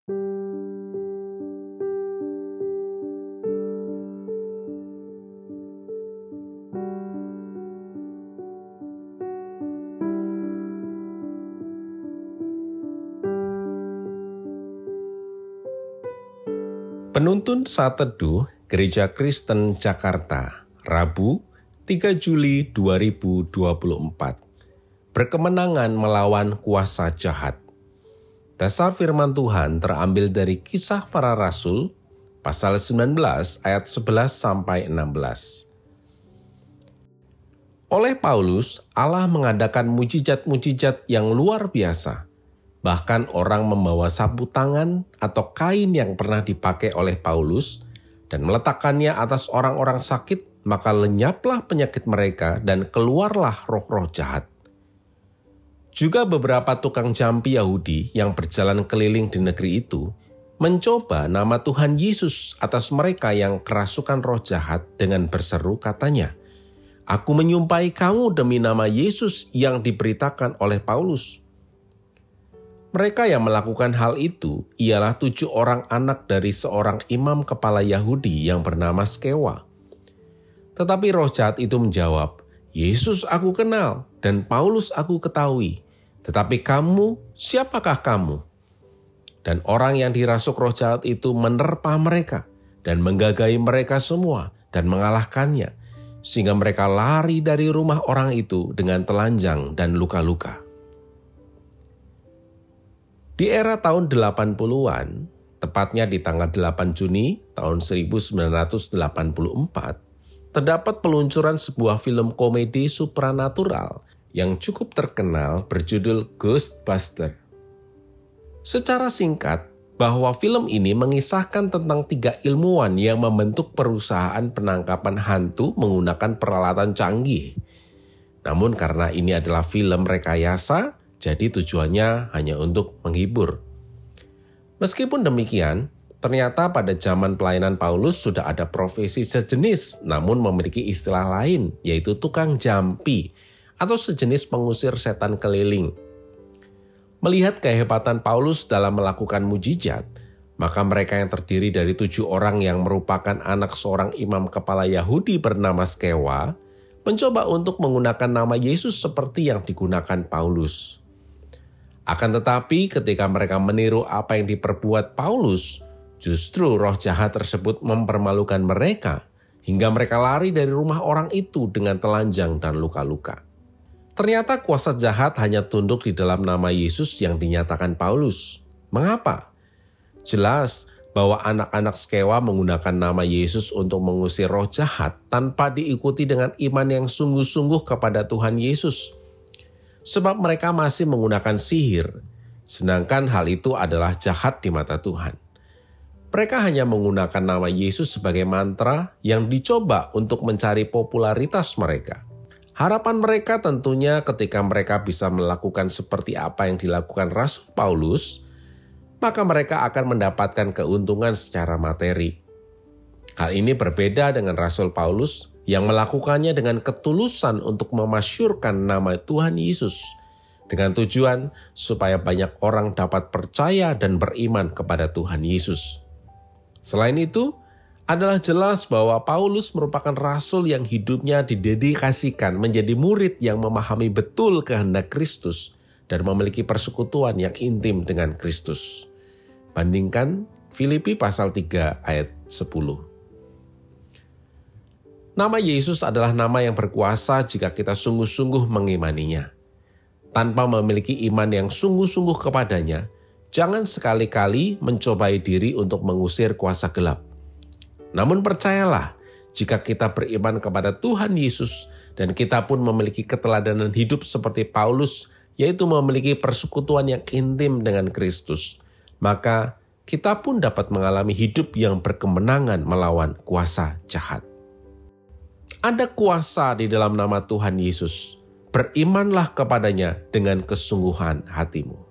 Penuntun Saat Teduh Gereja Kristen Jakarta, Rabu 3 Juli 2024. Berkemenangan melawan kuasa jahat. Dasar firman Tuhan terambil dari Kisah Para Rasul, pasal 19 ayat 11-16. Oleh Paulus, Allah mengadakan mujizat-mujizat yang luar biasa. Bahkan orang membawa sapu tangan atau kain yang pernah dipakai oleh Paulus dan meletakkannya atas orang-orang sakit, maka lenyaplah penyakit mereka dan keluarlah roh-roh jahat. Juga beberapa tukang jampi Yahudi yang berjalan keliling di negeri itu mencoba nama Tuhan Yesus atas mereka yang kerasukan roh jahat dengan berseru, katanya, "Aku menyumpahi kamu demi nama Yesus yang diberitakan oleh Paulus." Mereka yang melakukan hal itu ialah 7 orang anak dari seorang imam kepala Yahudi yang bernama Skewa. Tetapi roh jahat itu menjawab, "Yesus aku kenal dan Paulus aku ketahui, tetapi kamu, siapakah kamu?" Dan orang yang dirasuk roh jahat itu menerpa mereka dan menggagahi mereka semua dan mengalahkannya, sehingga mereka lari dari rumah orang itu dengan telanjang dan luka-luka. Di era tahun 80-an, tepatnya di tanggal 8 Juni tahun 1984, terdapat peluncuran sebuah film komedi supranatural yang cukup terkenal berjudul Ghostbusters. Secara singkat, bahwa film ini mengisahkan tentang 3 ilmuwan yang membentuk perusahaan penangkapan hantu menggunakan peralatan canggih. Namun karena ini adalah film rekayasa, jadi tujuannya hanya untuk menghibur. Meskipun demikian, ternyata pada zaman pelayanan Paulus sudah ada profesi sejenis namun memiliki istilah lain, yaitu tukang jampi atau sejenis pengusir setan keliling. Melihat kehebatan Paulus dalam melakukan mujizat, maka mereka yang terdiri dari 7 orang yang merupakan anak seorang imam kepala Yahudi bernama Skewa mencoba untuk menggunakan nama Yesus seperti yang digunakan Paulus. Akan tetapi ketika mereka meniru apa yang diperbuat Paulus, justru roh jahat tersebut mempermalukan mereka hingga mereka lari dari rumah orang itu dengan telanjang dan luka-luka. Ternyata kuasa jahat hanya tunduk di dalam nama Yesus yang dinyatakan Paulus. Mengapa? Jelas bahwa anak-anak Skewa menggunakan nama Yesus untuk mengusir roh jahat tanpa diikuti dengan iman yang sungguh-sungguh kepada Tuhan Yesus. Sebab mereka masih menggunakan sihir, sedangkan hal itu adalah jahat di mata Tuhan. Mereka hanya menggunakan nama Yesus sebagai mantra yang dicoba untuk mencari popularitas mereka. Harapan mereka tentunya ketika mereka bisa melakukan seperti apa yang dilakukan Rasul Paulus, maka mereka akan mendapatkan keuntungan secara materi. Hal ini berbeda dengan Rasul Paulus yang melakukannya dengan ketulusan untuk memasyurkan nama Tuhan Yesus dengan tujuan supaya banyak orang dapat percaya dan beriman kepada Tuhan Yesus. Selain itu, adalah jelas bahwa Paulus merupakan rasul yang hidupnya didedikasikan menjadi murid yang memahami betul kehendak Kristus dan memiliki persekutuan yang intim dengan Kristus. Bandingkan Filipi pasal 3 ayat 10. Nama Yesus adalah nama yang berkuasa jika kita sungguh-sungguh mengimaninya. Tanpa memiliki iman yang sungguh-sungguh kepadanya, jangan sekali-kali mencobai diri untuk mengusir kuasa gelap. Namun percayalah, jika kita beriman kepada Tuhan Yesus dan kita pun memiliki keteladanan hidup seperti Paulus, yaitu memiliki persekutuan yang intim dengan Kristus, maka kita pun dapat mengalami hidup yang berkemenangan melawan kuasa jahat. Ada kuasa di dalam nama Tuhan Yesus. Berimanlah kepadanya dengan kesungguhan hatimu.